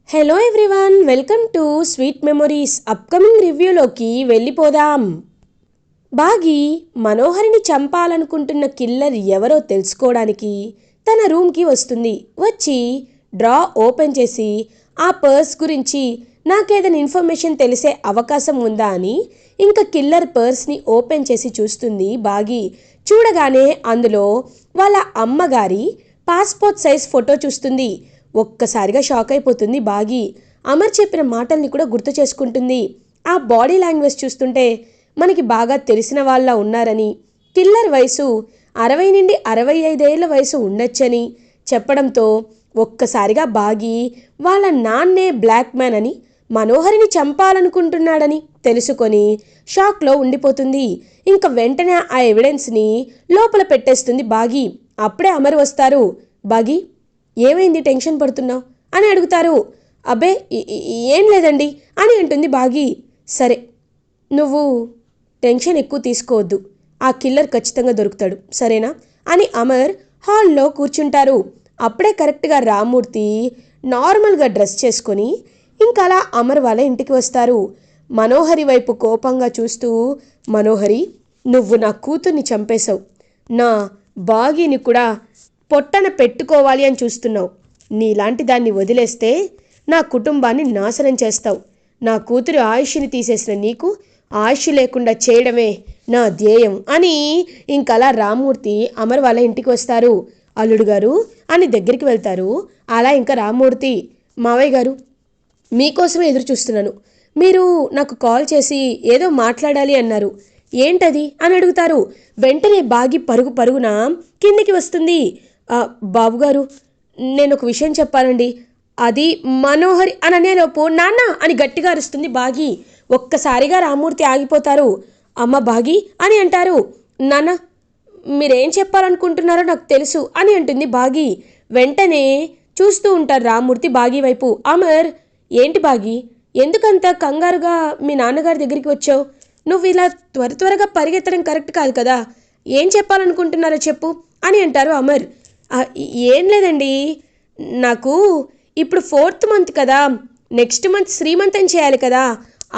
Hello everyone, welcome to sweet memories. Upcoming రివ్యూలోకి వెళ్ళిపోదాం. బాగి మనోహరిని చంపాలనుకుంటున్న కిల్లర్ ఎవరో తెలుసుకోవడానికి తన రూమ్కి వస్తుంది. వచ్చి డ్రా ఓపెన్ చేసి ఆ పర్స్ గురించి నాకేదైనా ఇన్ఫర్మేషన్ తెలిసే అవకాశం ఉందా అని ఇంకా కిల్లర్ పర్స్ని ఓపెన్ చేసి చూస్తుంది బాగి. చూడగానే అందులో వాళ్ళ అమ్మగారి పాస్పోర్ట్ సైజ్ ఫోటో చూస్తుంది. ఒక్కసారిగా షాక్ అయిపోతుంది బాగి. అమర్ చెప్పిన మాటల్ని కూడా గుర్తు చేసుకుంటుంది. ఆ బాడీ లాంగ్వేజ్ చూస్తుంటే మనకి బాగా తెలిసిన వాళ్ళ ఉన్నారని, కిల్లర్ వయసు 60 నుండి 65 ఏళ్ల వయసు ఉండొచ్చని చెప్పడంతో ఒక్కసారిగా బాగి వాళ్ళ నాన్నే బ్లాక్ మ్యాన్ అని, మనోహరిని చంపాలనుకుంటున్నాడని తెలుసుకొని షాక్లో ఉండిపోతుంది. ఇంకా వెంటనే ఆ ఎవిడెన్స్ని లోపల పెట్టేస్తుంది బాగి. అప్పుడే అమర్ వస్తారు. బాగి, ఏమైంది, టెన్షన్ పడుతున్నావు అని అడుగుతారు. అబ్బే ఏం లేదండి అని అంటుంది బాగి. సరే, నువ్వు టెన్షన్ ఎక్కువ తీసుకోవద్దు, ఆ కిల్లర్ ఖచ్చితంగా దొరుకుతాడు, సరేనా అని అమర్ హాల్లో కూర్చుంటారు. అప్పుడే కరెక్ట్గా రామ్మూర్తి నార్మల్గా డ్రెస్ చేసుకొని ఇంకా అలా అమర్ వాళ్ళ ఇంటికి వస్తారు. మనోహరి వైపు కోపంగా చూస్తూ, మనోహరి, నువ్వు నా కూతుర్ని చంపేశావు, నా బాగిని కూడా పొట్టన పెట్టుకోవాలి అని చూస్తున్నావు. నీలాంటి దాన్ని వదిలేస్తే నా కుటుంబాన్ని నాశనం చేస్తావు. నా కూతురు ఆయుష్ని తీసేసిన నీకు ఆయుష్ లేకుండా చేయడమే నా ధ్యేయం అని ఇంకలా రామ్మూర్తి అమర్ వాళ్ళ ఇంటికి వస్తారు. అల్లుడు గారు అని దగ్గరికి వెళ్తారు. అలా ఇంకా రామ్మూర్తి, మావయ్య గారు, మీకోసమే ఎదురు చూస్తున్నాను. మీరు నాకు కాల్ చేసి ఏదో మాట్లాడాలి అన్నారు, ఏంటది అని అడుగుతారు. వెంటనే బాగి పరుగు పరుగున కిందికి వస్తుంది. బాబుగారు, నేను ఒక విషయం చెప్పాలండి, అది మనోహరి అని అనేలోపు నాన్న అని గట్టిగా అరుస్తుంది బాగి. ఒక్కసారిగా రామ్మూర్తి ఆగిపోతారు. అమ్మ బాగి అని అంటారు. నాన్న, మీరేం చెప్పాలనుకుంటున్నారో నాకు తెలుసు అని అంటుంది బాగి. వెంటనే చూస్తూ ఉంటారు రామ్మూర్తి బాగి వైపు. అమర్, ఏంటి బాగి, ఎందుకంత కంగారుగా మీ నాన్నగారి దగ్గరికి వచ్చావు? నువ్వు ఇలా త్వరగా పరిగెత్తడం కరెక్ట్ కాదు కదా, ఏం చెప్పాలనుకుంటున్నారో చెప్పు అని అంటారు అమర్. ఏం లేదండి, నాకు ఇప్పుడు 4th మంత్ కదా, నెక్స్ట్ మంత్ శ్రీమంతం చేయాలి కదా,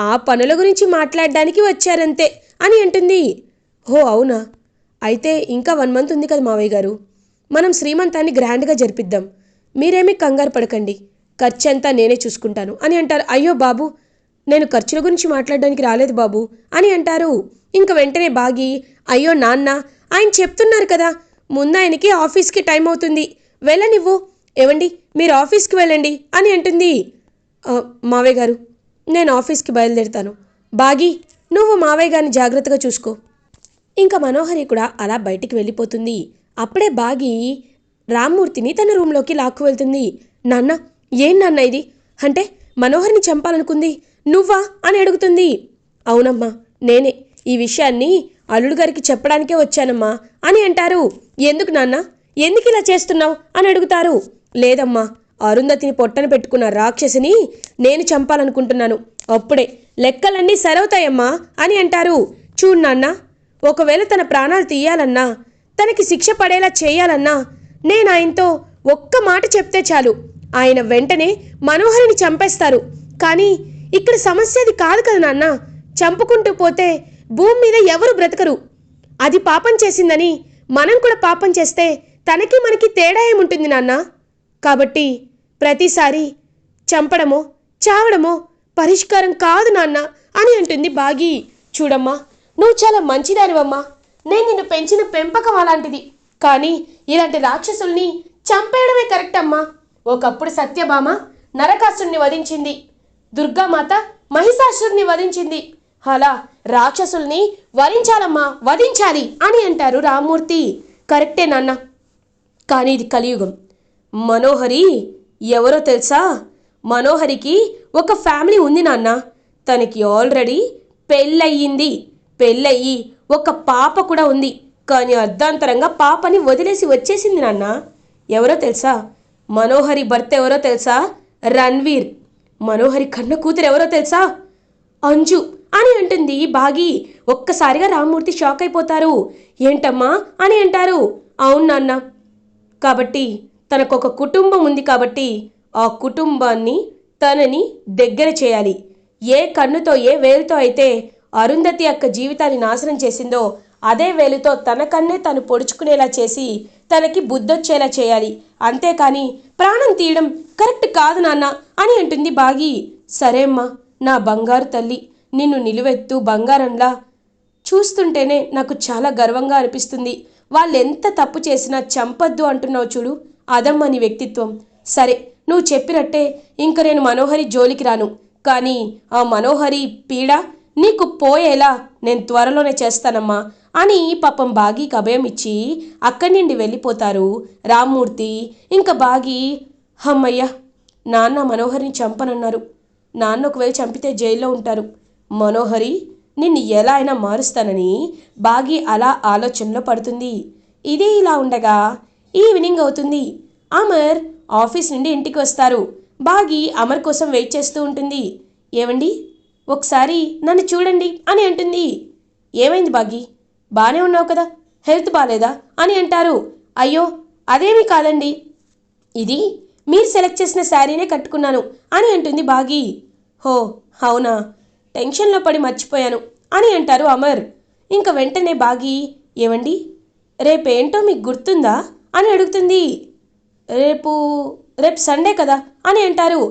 ఆ పనుల గురించి మాట్లాడడానికి వచ్చారంతే అని అంటుంది. ఓ అవునా, అయితే ఇంకా 1 మంత్ ఉంది కదా మావయ్య గారు, మనం శ్రీమంతాన్ని గ్రాండ్గా జరిపిద్దాం, మీరేమీ కంగారు పడకండి, ఖర్చంతా నేనే చూసుకుంటాను అని అంటారు. అయ్యో బాబు, నేను ఖర్చుల గురించి మాట్లాడడానికి రాలేదు బాబు అని అంటారు. ఇంక వెంటనే బాగి, అయ్యో నాన్న, ఆయన చెప్తున్నారు కదా, ముందు ఆయనకి ఆఫీస్కి టైం అవుతుంది, వెళ్ళనివ్వు, ఏవండి మీరు ఆఫీస్కి వెళ్ళండి అని అంటుంది. మావయ్య గారు, నేను ఆఫీస్కి బయలుదేరుతాను, బాగి నువ్వు మావయ్య గారిని జాగ్రత్తగా చూసుకో. ఇంకా మనోహరి కూడా అలా బయటికి వెళ్ళిపోతుంది. అప్పుడే బాగి రామ్మూర్తిని తన రూమ్లోకి లాక్కు వెళ్తుంది. నాన్న, ఏం నాన్న ఇది, అంటే మనోహరిని చంపాలనుకుంది నువ్వా అని అడుగుతుంది. అవునమ్మా, నేనే ఈ విషయాన్ని అల్లుడు గారికి చెప్పడానికే వచ్చానమ్మా అని అంటారు. ఎందుకు నాన్న, ఎందుకు ఇలా చేస్తున్నావు అని అడుగుతారు. లేదమ్మా, అరుంధతిని పొట్టన పెట్టుకున్న రాక్షసిని నేను చంపాలనుకుంటున్నాను, అప్పుడే లెక్కలన్నీ సరవుతాయమ్మా అని అంటారు. చూడు నాన్న, ఒకవేళ తన ప్రాణాలు తీయాలన్నా, తనకి శిక్ష పడేలా చేయాలన్నా నేను ఆయనతో ఒక్క మాట చెప్తే చాలు, ఆయన వెంటనే మనోహరిని చంపేస్తారు. కానీ ఇక్కడ సమస్య అది కాదు కదా నాన్న, చంపుకుంటూ పోతే భూమి మీద ఎవరు బ్రతకరు. అది పాపం చేసిందని మనం కూడా పాపం చేస్తే తనకి మనకి తేడా ఏముంటుంది నాన్న? కాబట్టి ప్రతిసారి చంపడమో చావడమో పరిష్కారం కాదు నాన్న అని అంటుంది బాగి. చూడమ్మా, నువ్వు చాలా మంచిదానివమ్మా, నేను నిన్ను పెంచిన పెంపకం అలాంటిది, కానీ ఇలాంటి రాక్షసుల్ని చంపేయడమే కరెక్ట్ అమ్మా. ఒకప్పుడు సత్యభామ నరకాసురుని వధించింది, దుర్గామాత మహిషాసురుని వధించింది, అలా రాక్షసుల్ని వరించాలమ్మా, వధించాలి అని అంటారు రామ్మూర్తి. కరెక్టే నాన్న, కానీ ఇది కలియుగం. మనోహరి ఎవరో తెలుసా? మనోహరికి ఒక ఫ్యామిలీ ఉంది నాన్న, తనకి ఆల్రెడీ పెళ్ళయ్యి ఒక పాప కూడా ఉంది, కానీ అర్ధాంతరంగా పాపని వదిలేసి వచ్చేసింది నాన్న. ఎవరో తెలుసా? మనోహరి భర్త ఎవరో తెలుసా? రణ్వీర్. మనోహరి కన్న కూతురు ఎవరో తెలుసా? అంజు అని అంటుంది బాగి. ఒక్కసారిగా రామ్మూర్తి షాక్ అయిపోతారు. ఏంటమ్మా అని అంటారు. అవును నాన్న, కాబట్టి తనకొక కుటుంబం ఉంది కాబట్టి ఆ కుటుంబాన్ని తనని దగ్గర చేయాలి. ఏ కన్నుతో ఏ వేలుతో అయితే అరుంధతి అక్క జీవితాన్ని నాశనం చేసిందో అదే వేలుతో తన కన్నే తను పొడుచుకునేలా చేసి తనకి బుద్ధొచ్చేలా చేయాలి. అంతేకాని ప్రాణం తీయడం కరెక్ట్ కాదు నాన్న అని అంటుంది బాగి. సరే అమ్మా, నా బంగారు తల్లి, నిన్ను నిలువెత్తు బంగారంలా చూస్తుంటేనే నాకు చాలా గర్వంగా అనిపిస్తుంది. వాళ్ళెంత తప్పు చేసినా చంపద్దు అంటున్నావు చూడు, అదమ్మా నీ వ్యక్తిత్వం. సరే, నువ్వు చెప్పినట్టే ఇంక నేను మనోహరి జోలికి రాను. కానీ ఆ మనోహరి పీడ నీకు పోయేలా నేను త్వరలోనే చేస్తానమ్మా అని పాపం బాగీకి అభయం ఇచ్చి అక్కడి నుండి వెళ్ళిపోతారు రామ్మూర్తి. ఇంకా బాగి, అమ్మయ్య, నాన్న మనోహరిని చంపనన్నారు. నాన్న ఒకవేళ చంపితే జైల్లో ఉంటారు. మనోహరి, నిన్ను ఎలా అయినా మారుస్తానని బాగి అలా ఆలోచనలో పడుతుంది. ఇదే ఇలా ఉండగా ఈవినింగ్ అవుతుంది. అమర్ ఆఫీస్ నుండి ఇంటికి వస్తారు. బాగి అమర్ కోసం వెయిట్ చేస్తూ ఉంటుంది. ఏవండి, ఒకసారి నన్ను చూడండి అని అంటుంది. ఏమైంది బాగి, బాగానే ఉన్నావు కదా, హెల్త్ బాగాలేదా అని అంటారు. అయ్యో అదేమీ కాదండి, ఇది మీరు సెలెక్ట్ చేసిన శారీనే కట్టుకున్నాను అని అంటుంది బాగి. హో అవునా, టెన్షన్లో పడి మర్చిపోయాను అని అంటారు అమర్. ఇంక వెంటనే బాగి, ఏవండి రేపేంటో మీకు గుర్తుందా అని అడుగుతుంది. రేపు రేపు సండే కదా అని అంటారు.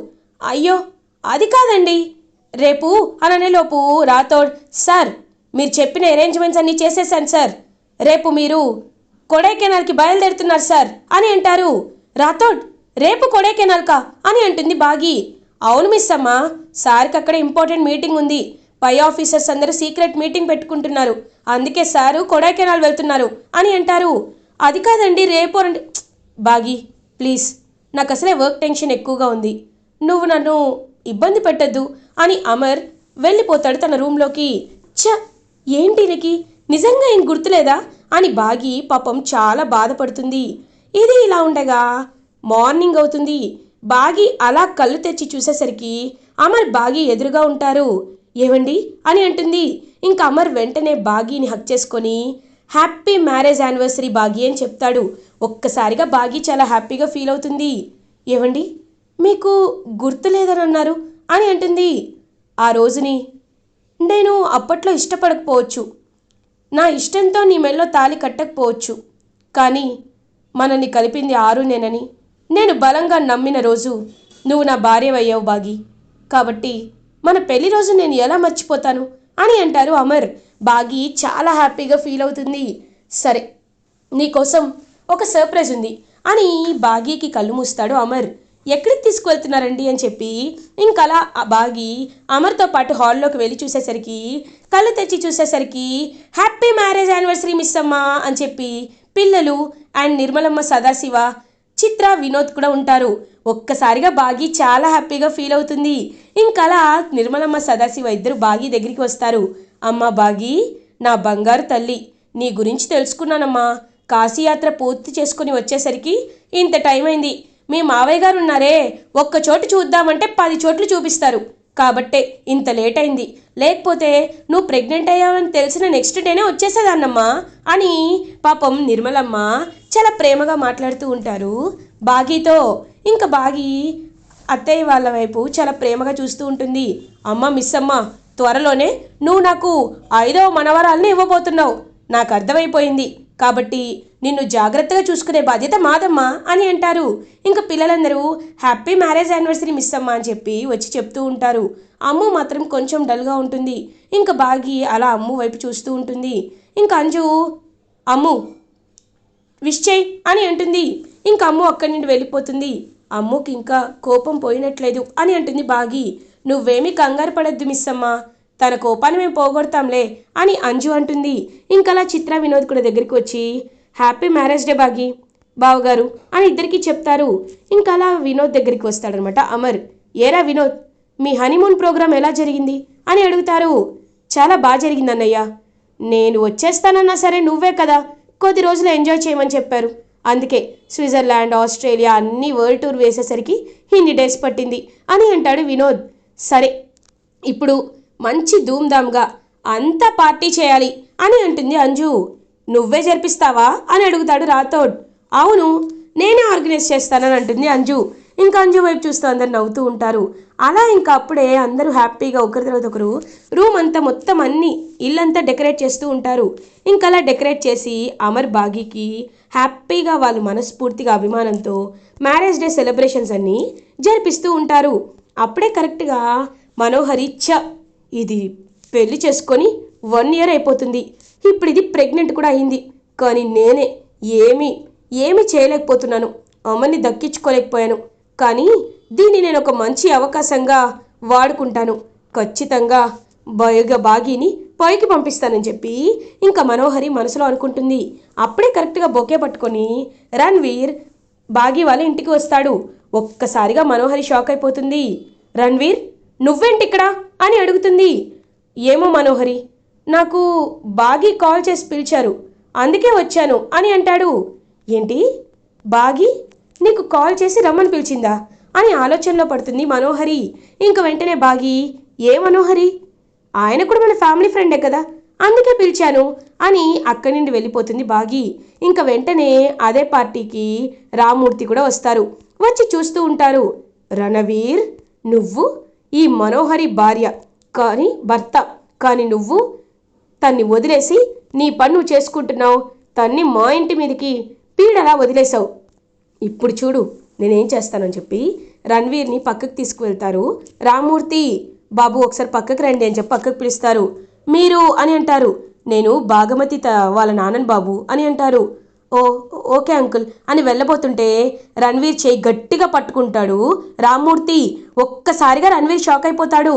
అయ్యో అది కాదండి, రేపు అననేలోపు రాథోడ్, సార్ మీరు చెప్పిన అరేంజ్మెంట్స్ అన్నీ చేసేసాను సార్, రేపు మీరు కొడైకెనాల్కి బయలుదేరుతున్నారు సార్ అని అంటారు. రాథోడ్, రేపు కొడైకెనాల్కా అని అంటుంది బాగి. అవును మిస్ అమ్మ, సార్కి అక్కడ ఇంపార్టెంట్ మీటింగ్ ఉంది. పై ఆఫీసర్స్ అందరూ సీక్రెట్ మీటింగ్ పెట్టుకుంటున్నారు, అందుకే సారు కొడైకెనాల్ వెళ్తున్నారు అని అంటారు. అది కాదండి రేపు రండి. బాగి ప్లీజ్, నాకు అసలే వర్క్ టెన్షన్ ఎక్కువగా ఉంది, నువ్వు నన్ను ఇబ్బంది పెట్టద్దు అని అమర్ వెళ్ళిపోతాడు తన రూమ్లోకి. ఛ, ఏంటి నీకు నిజంగా ఏం గుర్తులేదా అని బాగి పాపం చాలా బాధపడుతుంది. ఇది ఇలా ఉండగా మార్నింగ్ అవుతుంది. బాగి అలా కళ్ళు తెచ్చి చూసేసరికి అమర్ బాగి ఎదురుగా ఉంటారు. ఏవండి అని అంటుంది. ఇంకా అమర్ వెంటనే బాగీని హక్ చేసుకొని హ్యాపీ మ్యారేజ్ యానివర్సరీ బాగి అని చెప్తాడు. ఒక్కసారిగా బాగి చాలా హ్యాపీగా ఫీల్ అవుతుంది. ఏవండి మీకు గుర్తులేదని అన్నారు అని అంటుంది. ఆ రోజుని నేను అప్పట్లో ఇష్టపడకపోవచ్చు, నా ఇష్టంతో నీ మెల్లో తాళి కట్టకపోవచ్చు, కానీ మనల్ని కలిపింది ఆరునేనని నేను బలంగా నమ్మిన రోజు నువ్వు నా భార్యవయ్యావు బాగి. కాబట్టి మన పెళ్లి రోజు నేను ఎలా మర్చిపోతాను అని అంటారు అమర్. బాగి చాలా హ్యాపీగా ఫీల్ అవుతుంది. సరే, నీకోసం ఒక సర్ప్రైజ్ ఉంది అని బాగీకి కళ్ళు మూస్తాడు అమర్. ఎక్కడికి తీసుకువెళ్తున్నారండి అని చెప్పి ఇంకలా బాగి అమర్తో పాటు హాల్లోకి వెళ్ళి చూసేసరికి, కళ్ళు తెచ్చి చూసేసరికి హ్యాపీ మ్యారేజ్ యానివర్సరీ మిస్ అమ్మా అని చెప్పి పిల్లలు అండ్ నిర్మలమ్మ, సదాశివ, చిత్ర, వినోద్ కూడా ఉంటారు. ఒక్కసారిగా బాగి చాలా హ్యాపీగా ఫీల్ అవుతుంది. ఇంకలా నిర్మలమ్మ, సదాశివ ఇద్దరు బాగి దగ్గరికి వస్తారు. అమ్మ బాగి, నా బంగారు తల్లి, నీ గురించి తెలుసుకున్నానమ్మా. కాశీయాత్ర పూర్తి చేసుకుని వచ్చేసరికి ఇంత టైం అయింది. మీ మావయ్య గారు ఉన్నారే, ఒక్క చోటు చూద్దామంటే 10 చోట్లు చూపిస్తారు, కాబట్టే ఇంత లేట్ అయింది. లేకపోతే నువ్వు ప్రెగ్నెంట్ అయ్యావని తెలిసిన నెక్స్ట్ డేనే వచ్చేసేదాన్నమ్మా అని పాపం నిర్మలమ్మ చాలా ప్రేమగా మాట్లాడుతూ ఉంటారు బాగీతో. ఇంకా బాగి అత్తయ్య వాళ్ళ వైపు చాలా ప్రేమగా చూస్తూ ఉంటుంది. అమ్మ మిస్ అమ్మ, త్వరలోనే నువ్వు నాకు 5వ మనవరాల్ని ఇవ్వబోతున్నావు, నాకు అర్థమైపోయింది. కాబట్టి నిన్ను జాగ్రత్తగా చూసుకునే బాధ్యత మాదమ్మా అని అంటారు. ఇంకా పిల్లలందరూ హ్యాపీ మ్యారేజ్ యానివర్సరీ మిస్ అమ్మా అని చెప్పి వచ్చి చెప్తూ ఉంటారు. అమ్ము మాత్రం కొంచెం డల్గా ఉంటుంది. ఇంకా బాగి అలా అమ్ము వైపు చూస్తూ ఉంటుంది. ఇంకా అంజు, అమ్ము విష్ చేయి అని అంటుంది. ఇంకా అమ్ము అక్కడి నుండి వెళ్ళిపోతుంది. అమ్ముకి ఇంకా కోపం పోయినట్లేదు అని అంటుంది బాగి. నువ్వేమీ కంగారు పడద్దు మిస్ అమ్మా, తన కోపాన్ని మేము పోగొడతాంలే అని అంజు అంటుంది. ఇంకలా చిత్ర, వినోద్ కూడా దగ్గరికి వచ్చి హ్యాపీ మ్యారేజ్ డే బాగి బావగారు అని ఇద్దరికీ చెప్తారు. ఇంకలా వినోద్ దగ్గరికి వస్తాడనమాట అమర్. ఏరా వినోద్, మీ హనీమూన్ ప్రోగ్రాం ఎలా జరిగింది అని అడుగుతారు. చాలా బాగా జరిగింది అన్నయ్య, నేను వచ్చేస్తానన్నా సరే నువ్వే కదా కొద్ది రోజులు ఎంజాయ్ చేయమని చెప్పారు, అందుకే స్విట్జర్లాండ్, ఆస్ట్రేలియా అన్ని వరల్డ్ టూర్ వేసేసరికి ఇన్ని డేస్ పట్టింది అని అంటాడు వినోద్. సరే, ఇప్పుడు మంచి ధూమ్ధామ్గా అంతా పార్టీ చేయాలి అని అంటుంది అంజు. నువ్వే జరిపిస్తావా అని అడుగుతాడు రాథోడ్. అవును, నేనే ఆర్గనైజ్ చేస్తానని అంటుంది అంజు. ఇంకా అంజు వైపు చూస్తూ అందరు నవ్వుతూ ఉంటారు. అలా ఇంకా అప్పుడే అందరూ హ్యాపీగా ఒకరి తర్వాత ఒకరు రూమ్ అంతా మొత్తం అన్ని ఇల్లంతా డెకరేట్ చేస్తూ ఉంటారు. ఇంకా అలా డెకరేట్ చేసి అమర్ బాగీకి హ్యాపీగా వాళ్ళు మనస్ఫూర్తిగా అభిమానంతో మ్యారేజ్ డే సెలబ్రేషన్స్ అన్నీ జరిపిస్తూ ఉంటారు. అప్పుడే కరెక్ట్గా మనోహరి ఇది పెళ్లి చేసుకొని 1 year అయిపోతుంది, ఇప్పుడు ఇది ప్రెగ్నెంట్ కూడా అయింది, కానీ నేనే ఏమీ ఏమీ చేయలేకపోతున్నాను, అమ్మని దక్కించుకోలేకపోయాను, కానీ దీన్ని నేను ఒక మంచి అవకాశంగా వాడుకుంటాను, ఖచ్చితంగా బాగీని పైకి పంపిస్తానని చెప్పి ఇంకా మనోహరి మనసులో అనుకుంటుంది. అప్పుడే కరెక్ట్గా బొకే పట్టుకొని రణ్వీర్ బాగీ వాళ్ళ ఇంటికి వస్తాడు. ఒక్కసారిగా మనోహరి షాక్ అయిపోతుంది. రణ్వీర్, నువ్వేంటి ఇక్కడ అని అడుగుతుంది. ఏమో మనోహరి, నాకు బాగీ కాల్ చేసి పిలిచారు, అందుకే వచ్చాను అని అంటాడు. ఏంటి, బాగీ నీకు కాల్ చేసి రమ్మని పిలిచిందా అని ఆలోచనలో పడుతుంది మనోహరి. ఇంక వెంటనే బాగీ, ఏ మనోహరి, ఆయన కూడా మన ఫ్యామిలీ ఫ్రెండే కదా, అందుకే పిలిచాను అని అక్కడి నుండి వెళ్ళిపోతుంది బాగీ. ఇంక వెంటనే అదే పార్టీకి రామ్మూర్తి కూడా వస్తారు. వచ్చి చూస్తూ ఉంటారు. రణవీర్, నువ్వు ఈ మనోహరి భార్య కానీ భర్త, కానీ నువ్వు తన్ని వదిలేసి నీ పన్ను చేసుకుంటున్నావు, తన్ని మా ఇంటి మీదకి పీడలా వదిలేసావు, ఇప్పుడు చూడు నేనేం చేస్తానని చెప్పి రణ్వీర్ని పక్కకు తీసుకువెళ్తారు. రామ్మూర్తి, బాబు ఒకసారి పక్కకు రండి అని చెప్పి పక్కకు పిలుస్తారు. మీరు అని అంటారు. నేను భాగమతి వాళ్ళ నాన్నని బాబు అని అంటారు. ఓ ఓకే అంకుల్ అని వెళ్ళబోతుంటే రణ్వీర్ చేయి గట్టిగా పట్టుకుంటాడు రామ్మూర్తి. ఒక్కసారిగా రణ్వీర్ షాక్ అయిపోతాడు.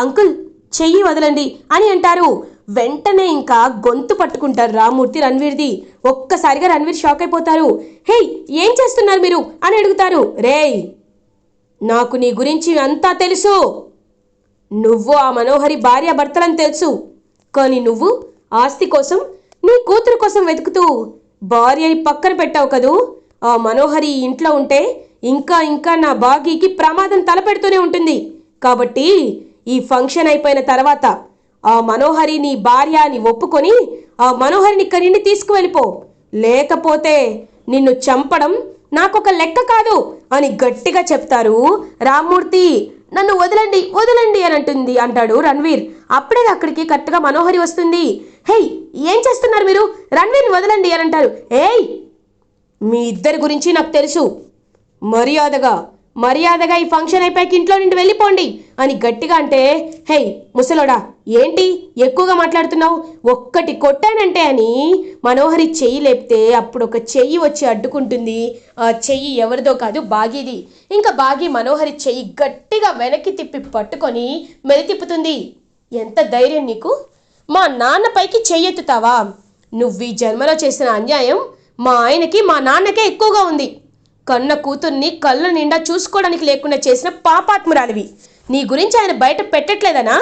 అంకుల్ చెయ్యి వదలండి అని అంటారు. వెంటనే ఇంకా గొంతు పట్టుకుంటారు రామ్మూర్తి రణ్వీర్ది. ఒక్కసారిగా రణ్వీర్ షాక్ అయిపోతారు. హే, ఏం చేస్తున్నారు మీరు అని అడుగుతారు. రేయ్, నాకు నీ గురించి అంతా తెలుసు, నువ్వు ఆ మనోహరి భార్య భర్తలని తెలుసు, కానీ నువ్వు ఆస్తి కోసం నీ కూతురు కోసం వెతుకుతూ భార్యని పక్కన పెట్టావు కదూ. ఆ మనోహరి ఇంట్లో ఉంటే ఇంకా ఇంకా నా బాగీకి ప్రమాదం తలపెడుతూనే ఉంటుంది. కాబట్టి ఈ ఫంక్షన్ అయిపోయిన తర్వాత ఆ మనోహరి నీ భార్య అని ఒప్పుకొని ఆ మనోహరిని ఇక్కడి నుండి తీసుకువెళ్ళిపో, లేకపోతే నిన్ను చంపడం నాకొక లెక్క కాదు అని గట్టిగా చెప్తారు రామ్మూర్తి. నన్ను వదలండి వదలండి అని అంటాడు రణ్వీర్. అప్పుడే అక్కడికి కరెక్ట్గా మనోహరి వస్తుంది. హే, ఏం చేస్తున్నారు మీరు, రణ్వీర్ని వదలండి అని అంటారు. ఏయ్, మీ ఇద్దరి గురించి నాకు తెలుసు, మర్యాదగా ఈ ఫంక్షన్ అయిపోయాక ఇంట్లో నుండి వెళ్ళిపోండి అని గట్టిగా అంటే, హే ముసలోడా, ఏంటి ఎక్కువగా మాట్లాడుతున్నావు, ఒక్కటి కొట్టానంటే అని మనోహరి చెయ్యి లేపితే అప్పుడు ఒక చెయ్యి వచ్చి అడ్డుకుంటుంది. ఆ చెయ్యి ఎవరిదో కాదు, బాగీది. ఇంకా బాగీ మనోహరి చెయ్యి గట్టిగా వెనక్కి తిప్పి పట్టుకొని మెలితిప్పుతుంది. ఎంత ధైర్యం నీకు, మా నాన్నపైకి చెయ్యెత్తుతావా, నువ్వు ఈ జన్మలో చేసిన అన్యాయం మా ఆయనకి మా నాన్నకే ఎక్కువగా ఉంది, కన్న కూతుర్ని కళ్ళ నిండా చూసుకోవడానికి లేకుండా చేసిన పాపాత్మురాలివి, నీ గురించి ఆయన బయట పెట్టట్లేదనా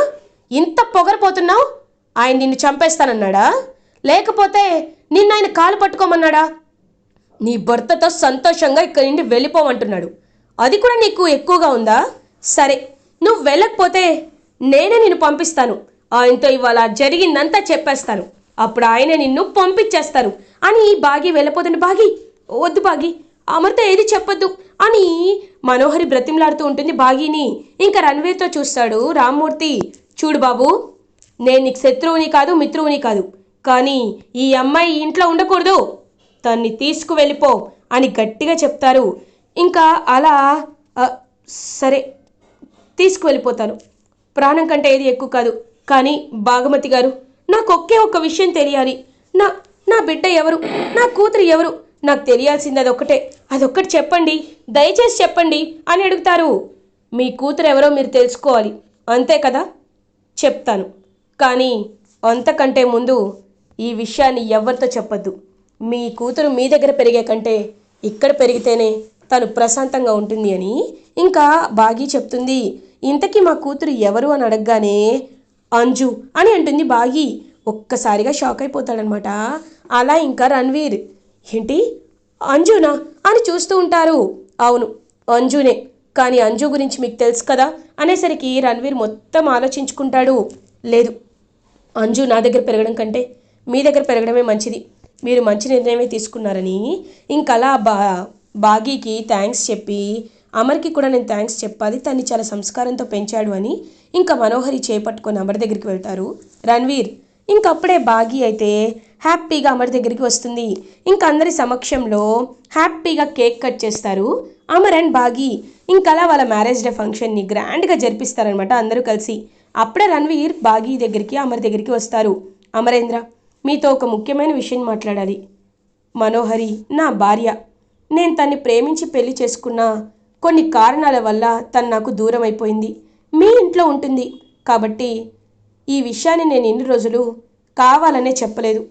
ఇంత పొగరపోతున్నావు, ఆయన నిన్ను చంపేస్తానన్నాడా, లేకపోతే నిన్ను ఆయన కాలు పట్టుకోమన్నాడా, నీ భర్తతో సంతోషంగా ఇక్కడి నుండి వెళ్ళిపోమంటున్నాడు, అది కూడా నీకు ఎక్కువగా ఉందా, సరే నువ్వు వెళ్ళకపోతే నేనే నిన్ను పంపిస్తాను, ఆయనతో ఇవాళ జరిగిందంతా చెప్పేస్తాను, అప్పుడు ఆయనే నిన్ను పంపించేస్తారు అని బాగీ వెళ్ళిపోతుంది. బాగీ, వద్దు బాగీ, అమర్తో ఏది చెప్పొద్దు అని మనోహరి బ్రతిమలాడుతూ ఉంటుంది బాగీని. ఇంకా రణ్వీర్తో చూస్తాడు రామ్మూర్తి. చూడు బాబు, నేను నీకు శత్రువుని కాదు మిత్రువుని కాదు, కానీ ఈ అమ్మాయి ఇంట్లో ఉండకూడదు, తన్ని తీసుకువెళ్ళిపో అని గట్టిగా చెప్తారు. ఇంకా అలా సరే తీసుకువెళ్ళిపోతాను, ప్రాణం కంటే ఏది ఎక్కువ కాదు, కానీ భాగమతి గారు నాకు ఒకే ఒక్క విషయం తెలియాలి, నా బిడ్డ ఎవరు, నా కూతురు ఎవరు, నాకు తెలియాల్సింది అదొక్కటి చెప్పండి, దయచేసి చెప్పండి అని అడుగుతారు. మీ కూతురు ఎవరో మీరు తెలుసుకోవాలి అంతే కదా, చెప్తాను, కానీ అంతకంటే ముందు ఈ విషయాన్ని ఎవరితో చెప్పొద్దు, మీ కూతురు మీ దగ్గర పెరిగే కంటే ఇక్కడ పెరిగితేనే తను ప్రశాంతంగా ఉంటుంది అని ఇంకా బాగీ చెప్తుంది. ఇంతకీ మా కూతురు ఎవరు అని అడగగానే అంజు అని అంటుంది బాగీ. ఒక్కసారిగా షాక్ అయిపోతాడనమాట. అలా ఇంకా రణ్వీర్, ఏంటి అంజునా అని చూస్తూ ఉంటారు. అవును అంజునే, కానీ అంజు గురించి మీకు తెలుసు కదా అనేసరికి రణ్వీర్ మొత్తం ఆలోచించుకుంటాడు. లేదు, అంజు నా దగ్గర పెరగడం కంటే మీ దగ్గర పెరగడమే మంచిది, మీరు మంచి నిర్ణయమే తీసుకున్నారని ఇంకలా బాగీకి థ్యాంక్స్ చెప్పి అమర్కి కూడా నేను థ్యాంక్స్ చెప్పాలి, తన్ని చాలా సంస్కారంతో పెంచాడు అని ఇంకా మనోహరి చేపట్టుకొని అమర్ దగ్గరికి వెళ్తారు రణ్వీర్. ఇంకప్పుడే బాగి అయితే హ్యాపీగా అమర్ దగ్గరికి వస్తుంది. ఇంకా అందరి సమక్షంలో హ్యాపీగా కేక్ కట్ చేస్తారు అమర్ అండ్ బాగి. ఇంకలా వాళ్ళ మ్యారేజ్ డే ఫంక్షన్ని గ్రాండ్గా జరిపిస్తారనమాట అందరూ కలిసి. అప్పుడే రణ్వీర్ బాగి దగ్గరికి అమర్ దగ్గరికి వస్తారు. అమరేంద్ర, మీతో ఒక ముఖ్యమైన విషయం మాట్లాడాలి. మనోహరి నా భార్య. నేను తన్ని ప్రేమించి పెళ్లి చేసుకున్న కొన్ని కారణాల వల్ల తను నాకు దూరం అయిపోయింది. మీ ఇంట్లో ఉంటుంది కాబట్టి ఈ విషయాన్ని నేను ఇన్ని రోజులు కావాలనే చెప్పలేదు,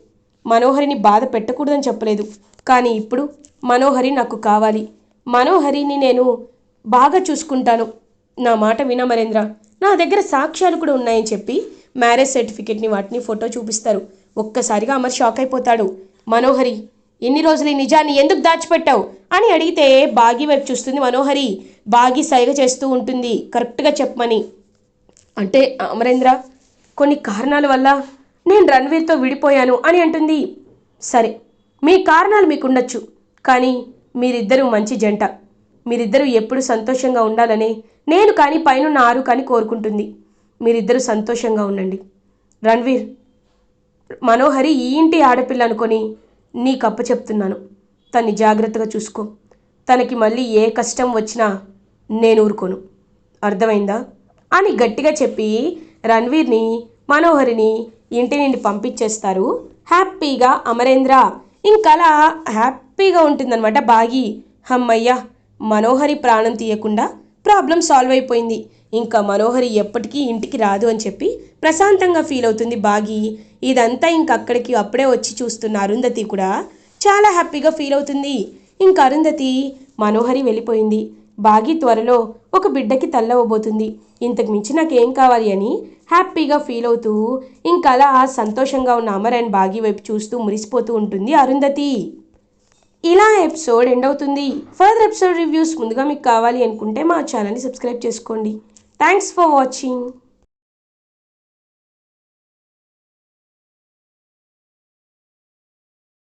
మనోహరిని బాధ పెట్టకూడదని చెప్పలేదు. కానీ ఇప్పుడు మనోహరి నాకు కావాలి. మనోహరిని నేను బాగా చూసుకుంటాను. నా మాట వినమరేంద్ర, నా దగ్గర సాక్ష్యాలు కూడా ఉన్నాయని చెప్పి మ్యారేజ్ సర్టిఫికేట్ని వాటిని ఫోటో చూపిస్తారు. ఒక్కసారిగా అమర్ షాక్ అయిపోతాడు. మనోహరి, ఎన్ని రోజులు ఈ నిజాన్ని ఎందుకు దాచిపెట్టావు అని అడిగితే బాగి వైపు చూస్తుంది మనోహరి. బాగి సైగ చేస్తూ ఉంటుంది కరెక్ట్గా చెప్పమని. అంటే అమరేంద్ర, కొన్ని కారణాల వల్ల నేను రణ్వీర్తో విడిపోయాను అని అంటుంది. సరే, మీ కారణాలు మీకుండొచ్చు, కానీ మీరిద్దరూ మంచి జంట. మీరిద్దరూ ఎప్పుడు సంతోషంగా ఉండాలని నేను కానీ పైనున్న ఆరు కానీ కోరుకుంటుంది. మీరిద్దరూ సంతోషంగా ఉండండి. రణ్వీర్, మనోహరి ఈ ఇంటి ఆడపిల్ల అనుకొని నీకు అప్పచెప్తున్నాను. తన్ని జాగ్రత్తగా చూసుకో. తనకి మళ్ళీ ఏ కష్టం వచ్చినా నేను ఊరుకోను, అర్థమైందా అని గట్టిగా చెప్పి రణ్వీర్ని మనోహరిని ఇంటి నుండి పంపించేస్తారు హ్యాపీగా అమరేంద్ర. ఇంకలా హ్యాపీగా ఉంటుందన్నమాట బాగి. అమ్మయ్య, మనోహరి ప్రాణం తీయకుండా ప్రాబ్లం సాల్వ్ అయిపోయింది. ఇంకా మనోహరి ఎప్పటికీ ఇంటికి రాదు అని చెప్పి ప్రశాంతంగా ఫీల్ అవుతుంది బాగి. ఇదంతా ఇంకక్కడికి అప్పుడే వచ్చి చూస్తున్న అరుంధతి కూడా చాలా హ్యాపీగా ఫీల్ అవుతుంది. ఇంక అరుంధతి, మనోహరి వెళ్ళిపోయింది, బాగి త్వరలో ఒక బిడ్డకి తల్లవబోతుంది, ఇంతకు మించి నాకేం కావాలి అని హ్యాపీగా ఫీల్ అవుతూ ఇంకలా సంతోషంగా ఉన్న అమర్ అండ్ బాగి వైపు చూస్తూ మురిసిపోతూ ఉంటుంది అరుంధతి. ఇలా ఎపిసోడ్ ఎండ్ అవుతుంది. ఫర్దర్ ఎపిసోడ్ రివ్యూస్ ముందుగా మీకు కావాలి అనుకుంటే మా ఛానల్ని సబ్స్క్రైబ్ చేసుకోండి. Thanks for watching.